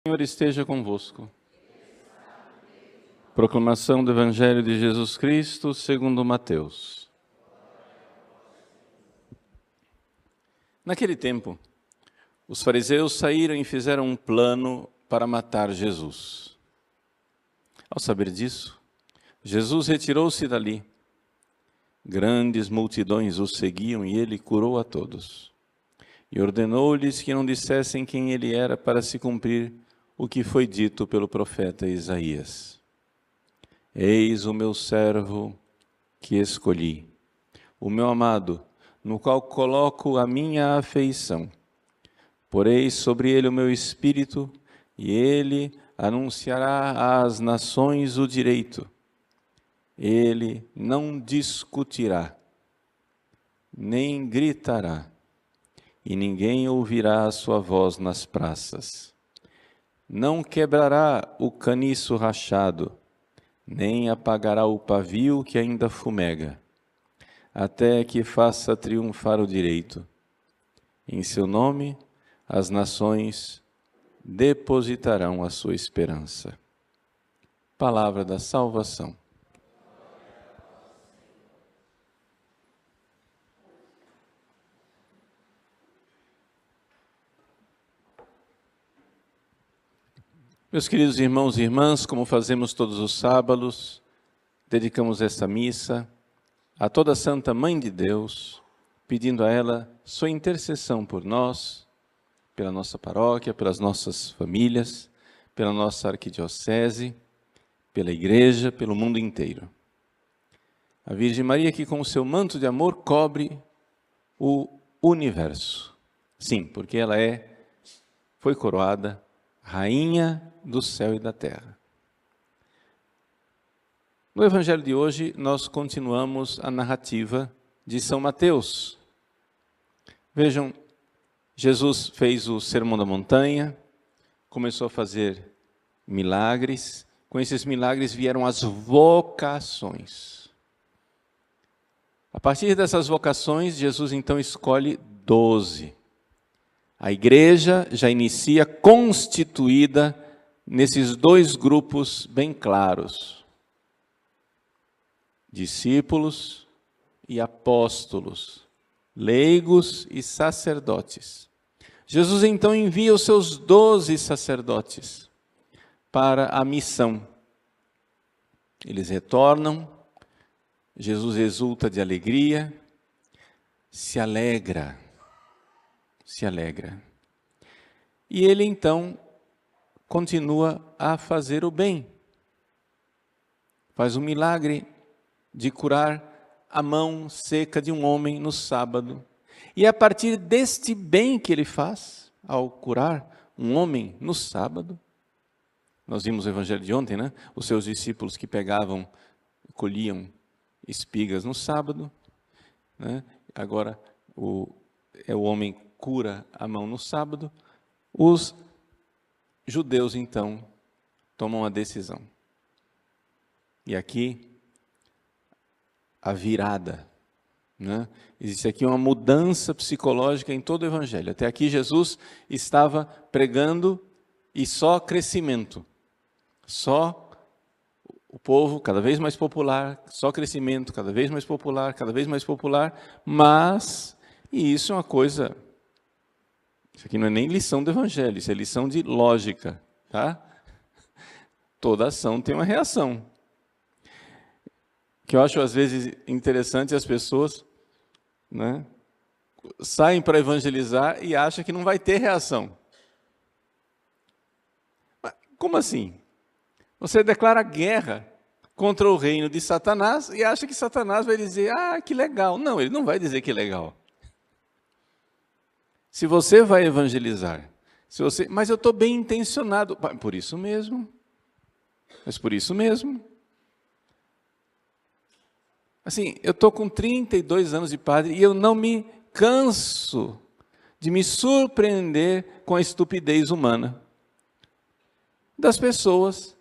Senhor esteja convosco. Proclamação do Evangelho de Jesus Cristo segundo Mateus. Naquele tempo, os fariseus saíram e fizeram um plano para matar Jesus. Ao saber disso, Jesus retirou-se dali. Grandes multidões o seguiam e ele curou a todos. E ordenou-lhes que não dissessem quem ele era para se cumprir o que foi dito pelo profeta Isaías. Eis o meu servo que escolhi, o meu amado, no qual coloco a minha afeição. Porei sobre ele o meu espírito, e ele anunciará às nações o direito. Ele não discutirá, nem gritará, e ninguém ouvirá a sua voz nas praças. Não quebrará o caniço rachado, nem apagará o pavio que ainda fumega, até que faça triunfar o direito. Em seu nome, as nações depositarão a sua esperança. Palavra da salvação. Meus queridos irmãos e irmãs, como fazemos todos os sábados, dedicamos esta missa a toda a Santa Mãe de Deus, pedindo a ela sua intercessão por nós, pela nossa paróquia, pelas nossas famílias, pela nossa arquidiocese, pela igreja, pelo mundo inteiro. A Virgem Maria que com o seu manto de amor cobre o universo. Sim, porque ela foi coroada Rainha do céu e da terra. No Evangelho de hoje, nós continuamos a narrativa de São Mateus. Vejam, Jesus fez o Sermão da Montanha, começou a fazer milagres. Com esses milagres vieram as vocações. A partir dessas vocações, Jesus então escolhe 12. A igreja já inicia constituída nesses dois grupos bem claros: discípulos e apóstolos, leigos e sacerdotes. Jesus então envia os seus 12 sacerdotes para a missão. Eles retornam, Jesus exulta de alegria, se alegra. E ele então continua a fazer o bem. Faz um milagre de curar a mão seca de um homem no sábado. E a partir deste bem que ele faz, ao curar um homem no sábado, nós vimos o evangelho de ontem, né? Os seus discípulos que colhiam espigas no sábado, né? Agora o homem cura a mão no sábado. Os judeus, então, tomam a decisão. E aqui, a virada, né? Existe aqui uma mudança psicológica em todo o Evangelho. Até aqui, Jesus estava pregando e só crescimento. Só o povo cada vez mais popular, só crescimento, cada vez mais popular, mas, e isso é uma coisa... Isso aqui não é nem lição do Evangelho, isso é lição de lógica, tá? Toda ação tem uma reação. Que eu acho às vezes interessante as pessoas, né, saem para evangelizar e acham que não vai ter reação. Mas como assim? Você declara guerra contra o reino de Satanás e acha que Satanás vai dizer, que legal. Não, ele não vai dizer que é legal. Se você vai evangelizar, mas eu estou bem intencionado, por isso mesmo, assim, eu estou com 32 anos de padre e eu não me canso de me surpreender com a estupidez humana das pessoas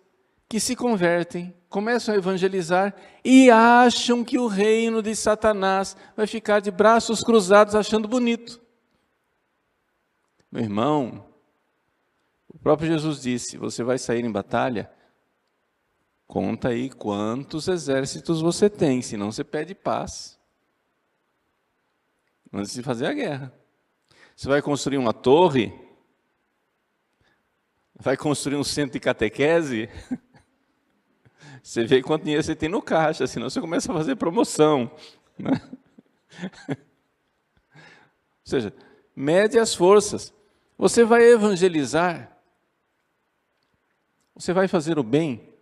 que se convertem, começam a evangelizar e acham que o reino de Satanás vai ficar de braços cruzados achando bonito. Meu irmão, O próprio Jesus disse: você vai sair em batalha? Conta aí quantos exércitos você tem, senão você pede paz antes de fazer a guerra. Você vai construir uma torre? Vai construir um centro de catequese? Você vê quanto dinheiro você tem no caixa, senão você começa a fazer promoção, né? Ou seja, mede as forças. Você vai evangelizar, você vai fazer o bem,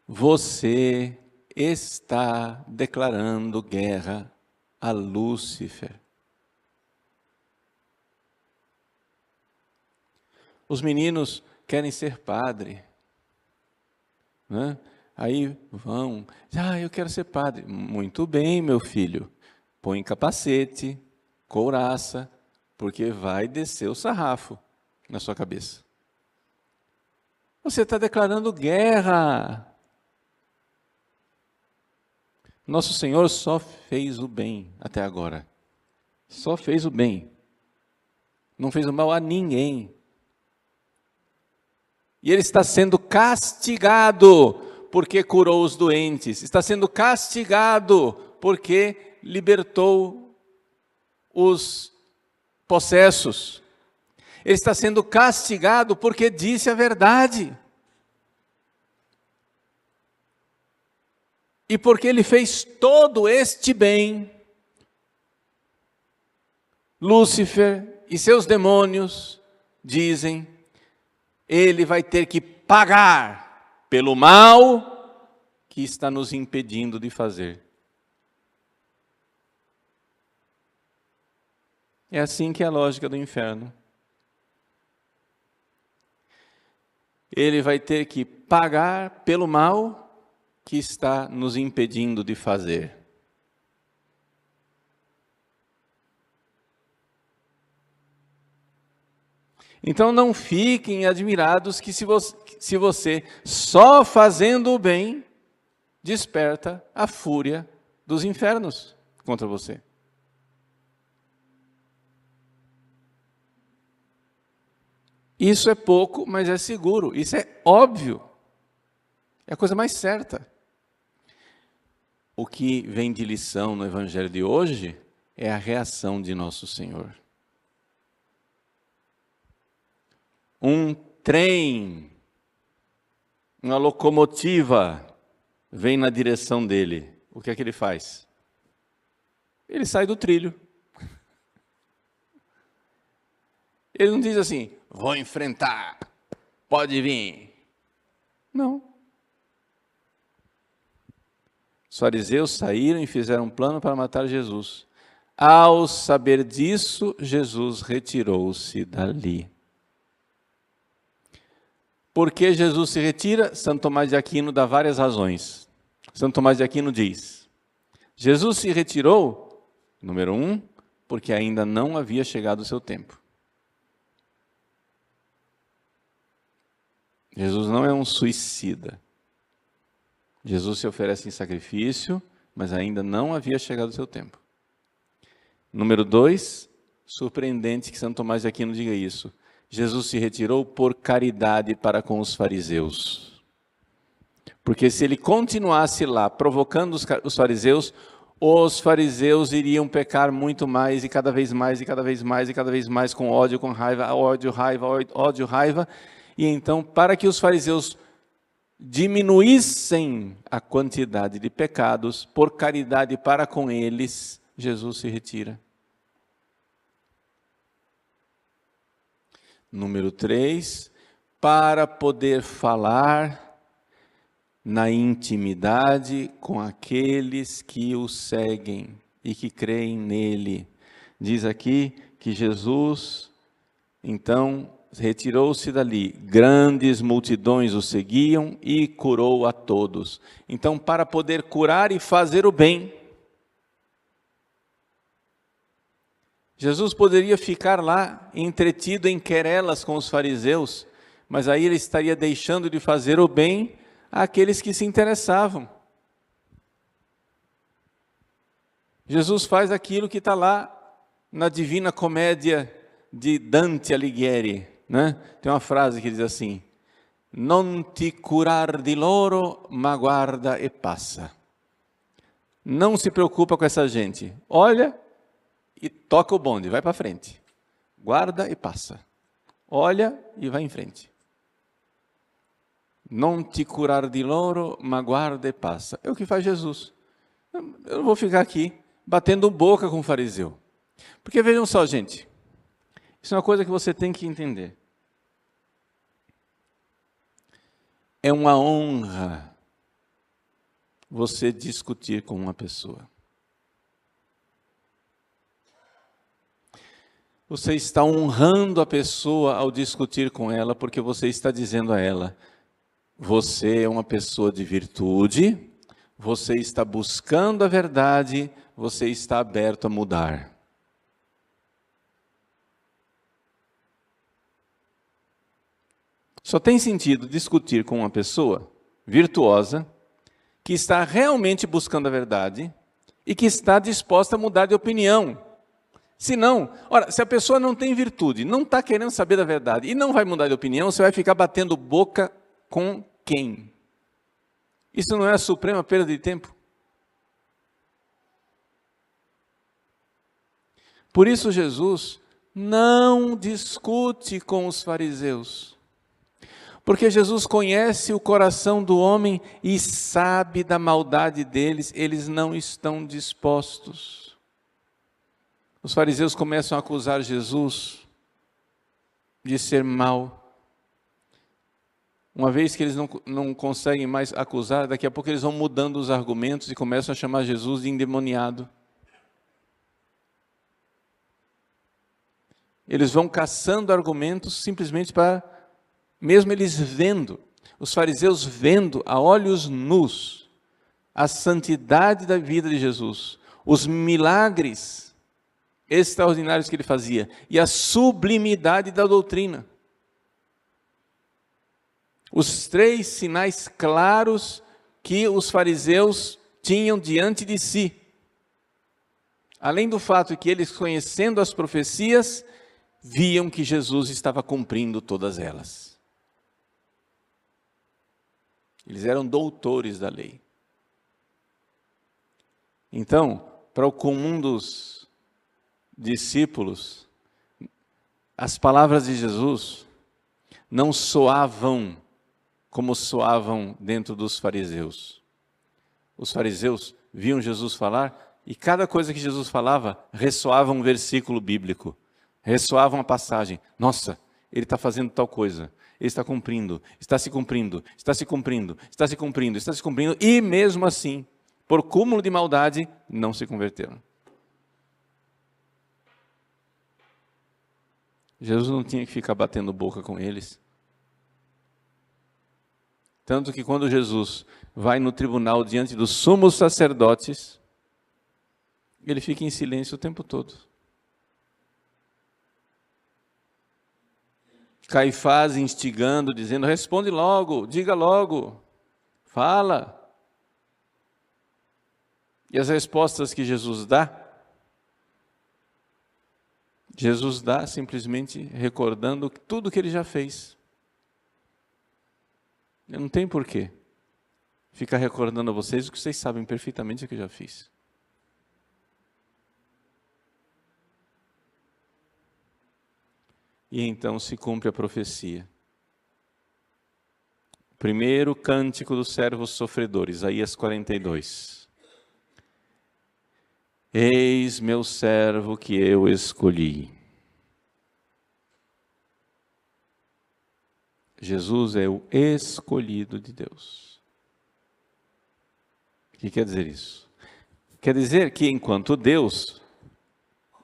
você está declarando guerra a Lúcifer. Os meninos querem ser padre, né? Aí vão, eu quero ser padre. Muito bem, meu filho, põe capacete, couraça, porque vai descer o sarrafo na sua cabeça. Você está declarando guerra. Nosso Senhor só fez o bem até agora. Só fez o bem. Não fez o mal a ninguém. E Ele está sendo castigado porque curou os doentes. Está sendo castigado porque libertou os possessos. Ele está sendo castigado porque disse a verdade. E porque ele fez todo este bem, Lúcifer e seus demônios dizem: ele vai ter que pagar pelo mal que está nos impedindo de fazer. É assim que é a lógica do inferno. Ele vai ter que pagar pelo mal que está nos impedindo de fazer. Então não fiquem admirados que se você só fazendo o bem desperta a fúria dos infernos contra você. Isso é pouco, mas é seguro. Isso é óbvio. É a coisa mais certa. O que vem de lição no Evangelho de hoje é a reação de nosso Senhor. Um trem, uma locomotiva vem na direção dele. O que é que ele faz? Ele sai do trilho. Ele não diz assim: vou enfrentar, pode vir. Não. Os fariseus saíram e fizeram um plano para matar Jesus. Ao saber disso, Jesus retirou-se dali. Por que Jesus se retira? Santo Tomás de Aquino dá várias razões. Santo Tomás de Aquino diz: Jesus se retirou, número 1, porque ainda não havia chegado o seu tempo. Jesus não é um suicida. Jesus se oferece em sacrifício, mas ainda não havia chegado o seu tempo. Número 2, surpreendente que Santo Tomás de Aquino diga isso. Jesus se retirou por caridade para com os fariseus. Porque se ele continuasse lá provocando os fariseus iriam pecar muito mais e cada vez mais, e cada vez mais, e cada vez mais, com ódio, com raiva, ódio, raiva, ódio, raiva. E então, para que os fariseus diminuíssem a quantidade de pecados, por caridade para com eles, Jesus se retira. Número 3, para poder falar na intimidade com aqueles que o seguem e que creem nele. Diz aqui que Jesus, então, retirou-se dali, grandes multidões o seguiam e curou a todos. Então, para poder curar e fazer o bem, Jesus poderia ficar lá entretido em querelas com os fariseus, mas aí ele estaria deixando de fazer o bem àqueles que se interessavam. Jesus faz aquilo que está lá na Divina Comédia de Dante Alighieri. né? Tem uma frase que diz assim: non ti curar di loro, ma guarda e passa. Não se preocupa com essa gente. Olha e toca o bonde, vai para frente. Guarda e passa. Olha e vai em frente. Non ti curar di loro, ma guarda e passa. É o que faz Jesus. Eu não vou ficar aqui batendo boca com o fariseu. Porque vejam só, gente. Isso é uma coisa que você tem que entender. É uma honra você discutir com uma pessoa. Você está honrando a pessoa ao discutir com ela, porque você está dizendo a ela: você é uma pessoa de virtude, você está buscando a verdade, você está aberto a mudar. Só tem sentido discutir com uma pessoa virtuosa, que está realmente buscando a verdade e que está disposta a mudar de opinião. Se não, ora, se a pessoa não tem virtude, não está querendo saber da verdade e não vai mudar de opinião, você vai ficar batendo boca com quem? Isso não é a suprema perda de tempo? Por isso Jesus não discute com os fariseus. Porque Jesus conhece o coração do homem e sabe da maldade deles, eles não estão dispostos. Os fariseus começam a acusar Jesus de ser mau. Uma vez que eles não conseguem mais acusar, daqui a pouco eles vão mudando os argumentos e começam a chamar Jesus de endemoniado. Eles vão caçando argumentos simplesmente para, mesmo eles vendo, os fariseus vendo a olhos nus a santidade da vida de Jesus, os milagres extraordinários que ele fazia e a sublimidade da doutrina. Os 3 sinais claros que os fariseus tinham diante de si. Além do fato que eles, conhecendo as profecias, viam que Jesus estava cumprindo todas elas. Eles eram doutores da lei. Então, para o comum dos discípulos, as palavras de Jesus não soavam como soavam dentro dos fariseus. Os fariseus viam Jesus falar e cada coisa que Jesus falava ressoava um versículo bíblico, ressoava uma passagem. Nossa, ele está fazendo tal coisa, ele está cumprindo, está se cumprindo, está se cumprindo, está se cumprindo, está se cumprindo, e mesmo assim, por cúmulo de maldade, não se converteram. Jesus não tinha que ficar batendo boca com eles. Tanto que quando Jesus vai no tribunal diante dos sumos sacerdotes, ele fica em silêncio o tempo todo. Caifás instigando, dizendo: responde logo, diga logo, fala. E as respostas que Jesus dá simplesmente recordando tudo que ele já fez. Não tem porquê ficar recordando a vocês o que vocês sabem perfeitamente o que eu já fiz. E então se cumpre a profecia. Primeiro cântico do servo sofredor, Isaías 42. Eis meu servo que eu escolhi. Jesus é o escolhido de Deus. O que quer dizer isso? Quer dizer que enquanto Deus,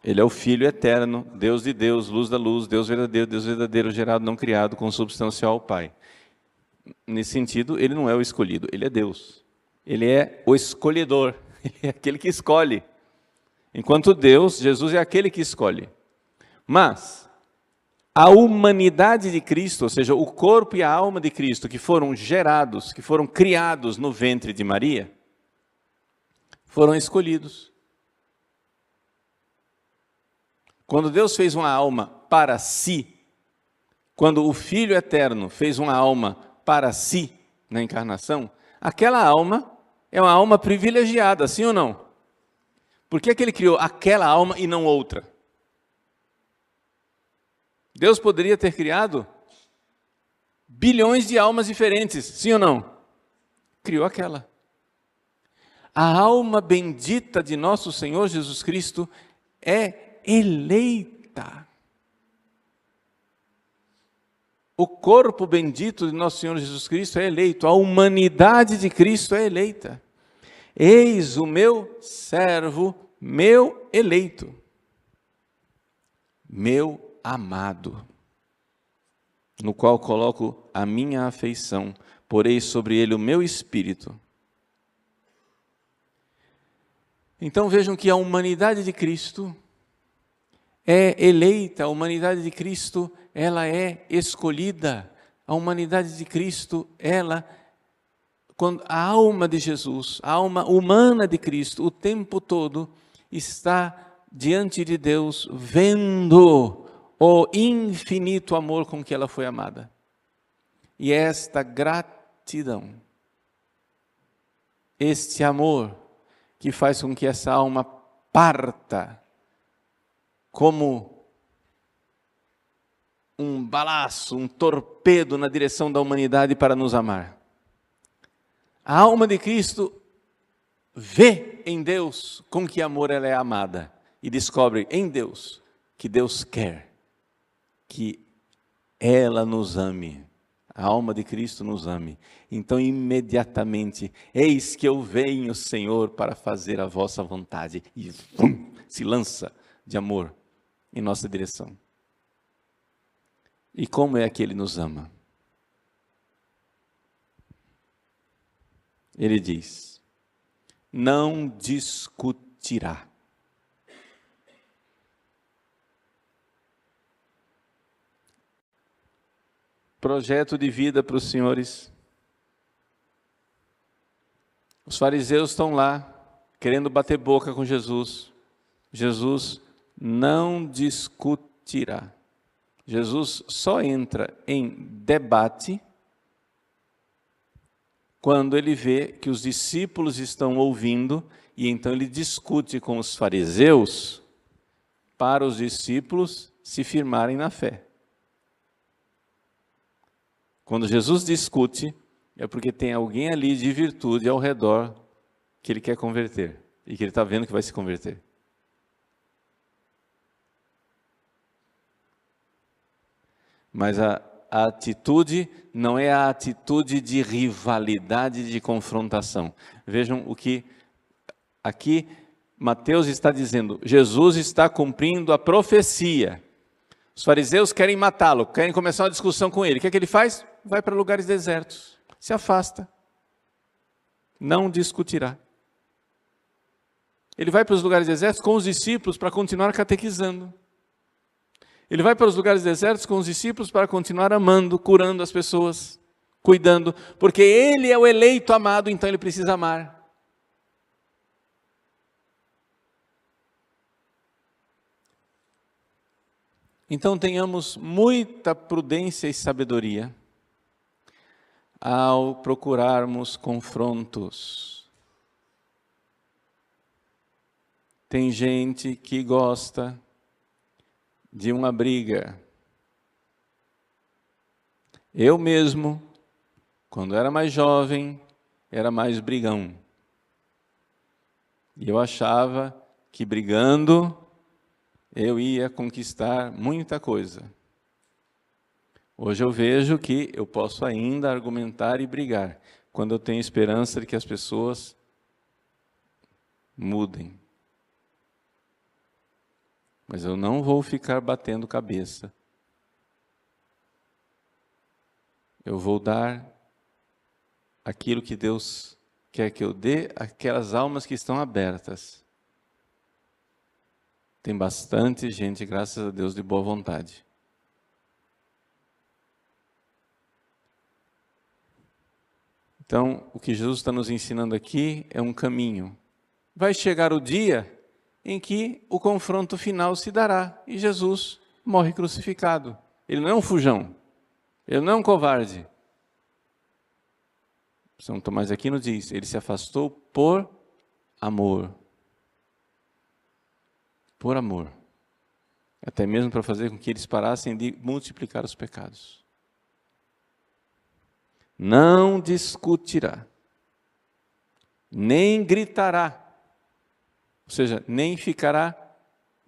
Ele é o Filho eterno, Deus de Deus, luz da luz, Deus verdadeiro, gerado, não criado, consubstancial ao Pai. Nesse sentido, Ele não é o escolhido, Ele é Deus. Ele é o escolhedor, Ele é aquele que escolhe. Enquanto Deus, Jesus é aquele que escolhe. Mas a humanidade de Cristo, ou seja, o corpo e a alma de Cristo, que foram gerados, que foram criados no ventre de Maria, foram escolhidos. Quando Deus fez uma alma para si, quando o Filho eterno fez uma alma para si na encarnação, aquela alma é uma alma privilegiada, sim ou não? Por que ele criou aquela alma e não outra? Deus poderia ter criado bilhões de almas diferentes, sim ou não? Criou aquela. A alma bendita de nosso Senhor Jesus Cristo é eleita. O corpo bendito de nosso Senhor Jesus Cristo é eleito. A humanidade de Cristo é eleita. Eis o meu servo, meu eleito, meu amado, no qual coloco a minha afeição, porei sobre ele o meu espírito. Então vejam que a humanidade de Cristo é eleita, a humanidade de Cristo, ela é escolhida, a humanidade de Cristo, quando a alma de Jesus, a alma humana de Cristo, o tempo todo está diante de Deus, vendo o infinito amor com que ela foi amada. E esta gratidão, este amor, que faz com que essa alma parta como um balaço, um torpedo na direção da humanidade para nos amar. A alma de Cristo vê em Deus com que amor ela é amada e descobre em Deus que Deus quer que ela nos ame. A alma de Cristo nos ame. Então, imediatamente, eis que eu venho, Senhor, para fazer a vossa vontade. E se lança de amor em nossa direção. E como é que Ele nos ama? Ele diz, não discutirá. Projeto de vida para os senhores. Os fariseus estão lá, querendo bater boca com Jesus. Jesus não discutirá. Jesus só entra em debate quando ele vê que os discípulos estão ouvindo, e então ele discute com os fariseus para os discípulos se firmarem na fé. Quando Jesus discute, é porque tem alguém ali de virtude ao redor que ele quer converter, e que ele está vendo que vai se converter. Mas a atitude não é a atitude de rivalidade, de confrontação. Vejam o que aqui Mateus está dizendo. Jesus está cumprindo a profecia. Os fariseus querem matá-lo, querem começar uma discussão com ele. O que é que ele faz? Vai para lugares desertos, se afasta, não discutirá. Ele vai para os lugares desertos com os discípulos para continuar catequizando. Ele vai para os lugares desertos com os discípulos para continuar amando, curando as pessoas, cuidando, porque ele é o eleito amado, então ele precisa amar. Então tenhamos muita prudência e sabedoria ao procurarmos confrontos. Tem gente que gosta de uma briga. Eu mesmo, quando era mais jovem, era mais brigão. E eu achava que brigando eu ia conquistar muita coisa. Hoje eu vejo que eu posso ainda argumentar e brigar, quando eu tenho esperança de que as pessoas mudem. Mas eu não vou ficar batendo cabeça. Eu vou dar aquilo que Deus quer que eu dê àquelas almas que estão abertas. Tem bastante gente, graças a Deus, de boa vontade. Então, o que Jesus está nos ensinando aqui é um caminho. Vai chegar o dia em que o confronto final se dará e Jesus morre crucificado. Ele não é um fujão, Ele não é um covarde. São Tomás de Aquino diz, ele se afastou por amor. Por amor. Até mesmo para fazer com que eles parassem de multiplicar os pecados. Não discutirá, nem gritará, ou seja, nem ficará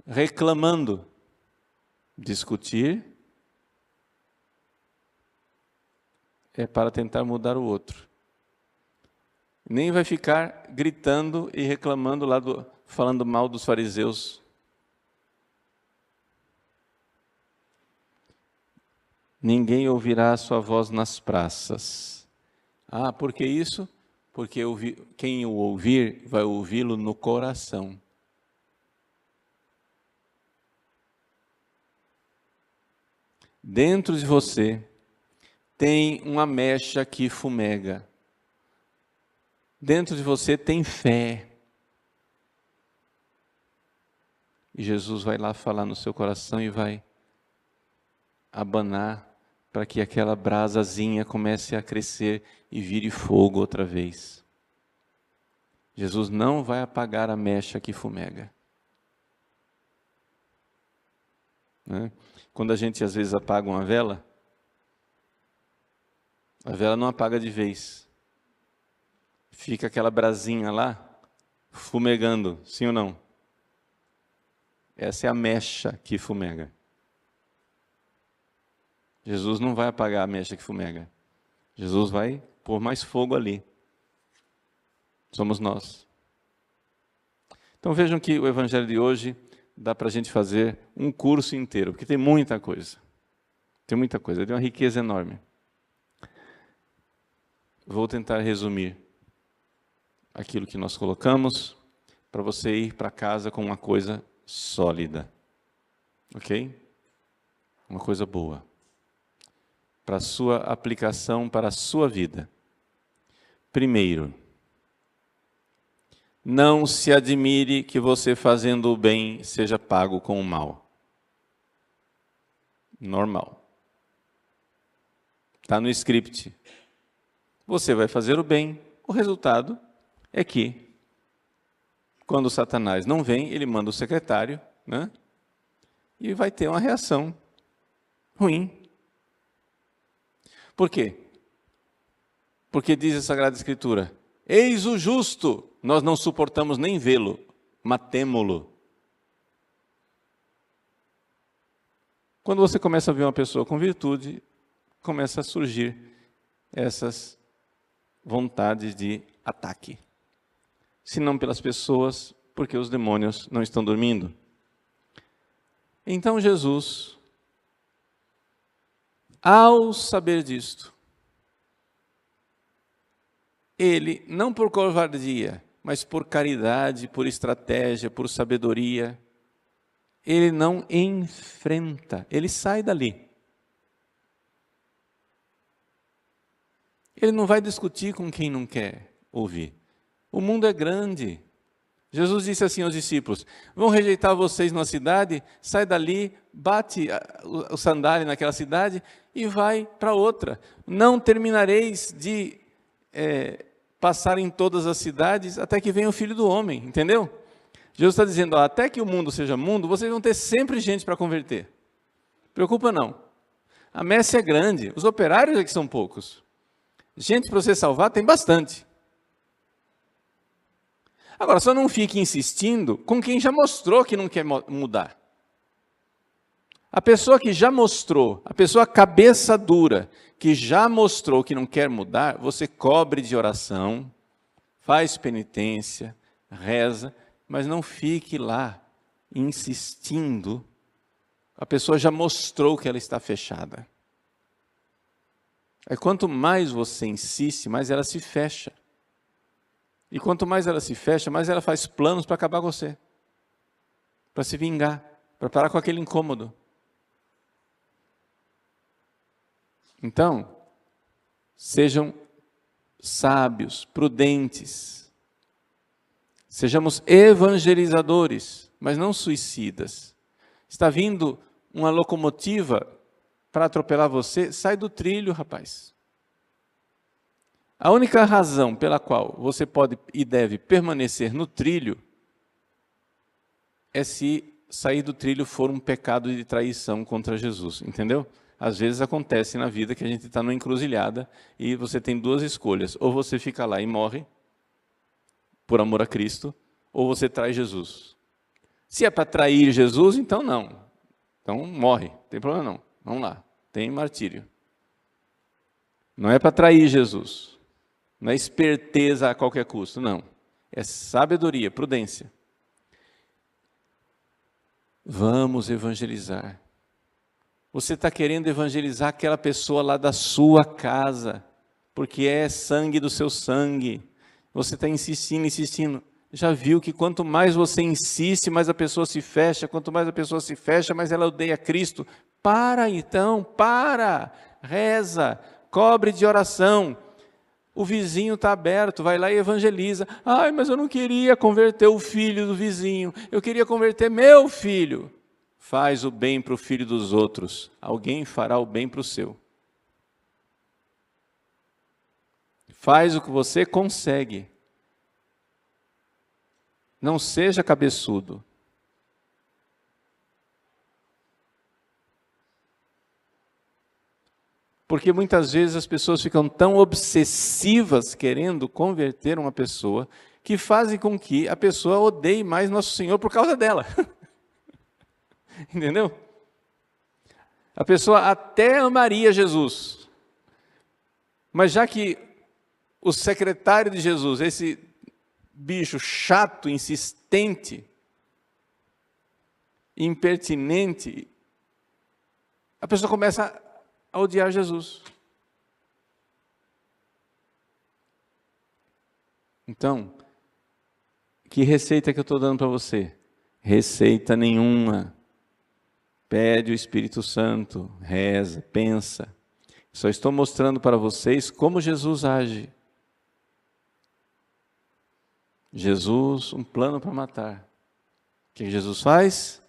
reclamando. Discutir é para tentar mudar o outro. Nem vai ficar gritando e reclamando lá, falando mal dos fariseus. Ninguém ouvirá a sua voz nas praças. Ah, por que isso? Porque quem o ouvir vai ouvi-lo no coração. Dentro de você tem uma mecha que fumega. Dentro de você tem fé. E Jesus vai lá falar no seu coração e vai abanar para que aquela brasazinha comece a crescer e vire fogo outra vez. Jesus não vai apagar a mecha que fumega. Né? Quando a gente às vezes apaga uma vela, a vela não apaga de vez. Fica aquela brasinha lá, fumegando, sim ou não? Essa é a mecha que fumega. Jesus não vai apagar a mecha que fumega. Jesus vai pôr mais fogo ali. Somos nós. Então vejam que o Evangelho de hoje dá para a gente fazer um curso inteiro, porque tem muita coisa. Tem muita coisa, tem uma riqueza enorme. Vou tentar resumir aquilo que nós colocamos, para você ir para casa com uma coisa sólida. Ok? Uma coisa boa. Para a sua aplicação, para a sua vida. Primeiro, não se admire que você fazendo o bem seja pago com o mal. Normal. Está no script. Você vai fazer o bem, o resultado é que, quando o Satanás não vem, ele manda o secretário, né? E vai ter uma reação ruim. Por quê? Porque diz a Sagrada Escritura, eis o justo, nós não suportamos nem vê-lo, matemo-lo. Quando você começa a ver uma pessoa com virtude, começa a surgir essas vontades de ataque. Se não pelas pessoas, porque os demônios não estão dormindo. Então Jesus, ao saber disto, ele, não por covardia, mas por caridade, por estratégia, por sabedoria, ele não enfrenta, ele sai dali. Ele não vai discutir com quem não quer ouvir. O mundo é grande. Jesus disse assim aos discípulos, vão rejeitar vocês numa cidade, sai dali, bate o sandália naquela cidade e vai para outra. Não terminareis de passar em todas as cidades até que venha o Filho do Homem, entendeu? Jesus está dizendo, até que o mundo seja mundo, vocês vão ter sempre gente para converter. Preocupa não. A messe é grande, os operários é que são poucos. Gente para você salvar tem bastante. Agora, só não fique insistindo com quem já mostrou que não quer mudar. A pessoa que já mostrou, a pessoa cabeça dura, que já mostrou que não quer mudar, você cobre de oração, faz penitência, reza, mas não fique lá insistindo. A pessoa já mostrou que ela está fechada. Aí quanto mais você insiste, mais ela se fecha. E quanto mais ela se fecha, mais ela faz planos para acabar com você. Para se vingar, para parar com aquele incômodo. Então, sejam sábios, prudentes. Sejamos evangelizadores, mas não suicidas. Está vindo uma locomotiva para atropelar você, sai do trilho, rapaz. A única razão pela qual você pode e deve permanecer no trilho é se sair do trilho for um pecado de traição contra Jesus, entendeu? Às vezes acontece na vida que a gente está numa encruzilhada e você tem duas escolhas. Ou você fica lá e morre, por amor a Cristo, ou você trai Jesus. Se é para trair Jesus, então não. Então morre, não tem problema não. Vamos lá, tem martírio. Não é para trair Jesus. Não é esperteza a qualquer custo, não. É sabedoria, prudência. Vamos evangelizar. Você está querendo evangelizar aquela pessoa lá da sua casa, porque é sangue do seu sangue. Você está insistindo, insistindo. Já viu que quanto mais você insiste, mais a pessoa se fecha. Quanto mais a pessoa se fecha, mais ela odeia Cristo. Para então, para. Reza, cobre de oração. O vizinho está aberto, vai lá e evangeliza. Ai, mas eu não queria converter o filho do vizinho. Eu queria converter meu filho. Faz o bem para o filho dos outros. Alguém fará o bem para o seu. Faz o que você consegue. Não seja cabeçudo. Porque muitas vezes as pessoas ficam tão obsessivas querendo converter uma pessoa, que fazem com que a pessoa odeie mais Nosso Senhor por causa dela. Entendeu? A pessoa até amaria Jesus, mas já que o secretário de Jesus, esse bicho chato, insistente, impertinente, a pessoa começa a odiar Jesus. Então, que receita que eu estou dando para você? Receita nenhuma. Pede o Espírito Santo, reza, pensa. Só estou mostrando para vocês como Jesus age. Jesus, um plano para matar. O que Jesus faz?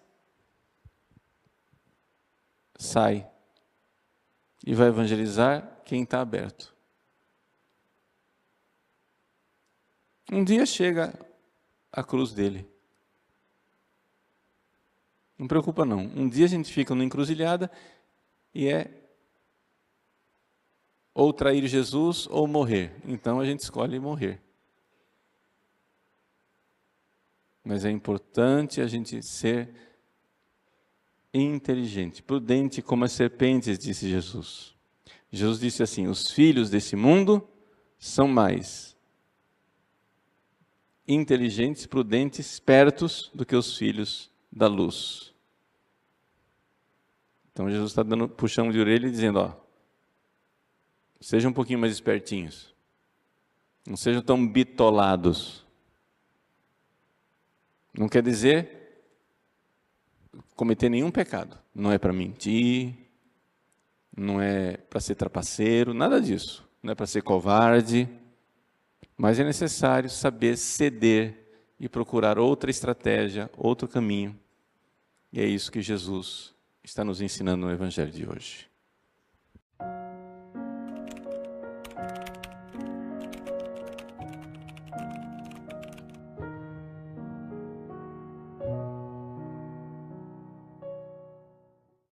Sai. E vai evangelizar quem está aberto. Um dia chega a cruz dele. Não preocupa não. Um dia a gente fica numa encruzilhada e é ou trair Jesus ou morrer. Então a gente escolhe morrer. Mas é importante a gente ser inteligente, prudente como as serpentes, disse Jesus. Jesus disse assim: os filhos desse mundo são mais inteligentes, prudentes, espertos do que os filhos da luz. Então Jesus está dando puxão de orelha e dizendo, ó, sejam um pouquinho mais espertinhos. Não sejam tão bitolados. Não quer dizer cometer nenhum pecado. Não é para mentir, não é para ser trapaceiro, nada disso. Não é para ser covarde, mas é necessário saber ceder e procurar outra estratégia, outro caminho. E é isso que Jesus está nos ensinando no Evangelho de hoje.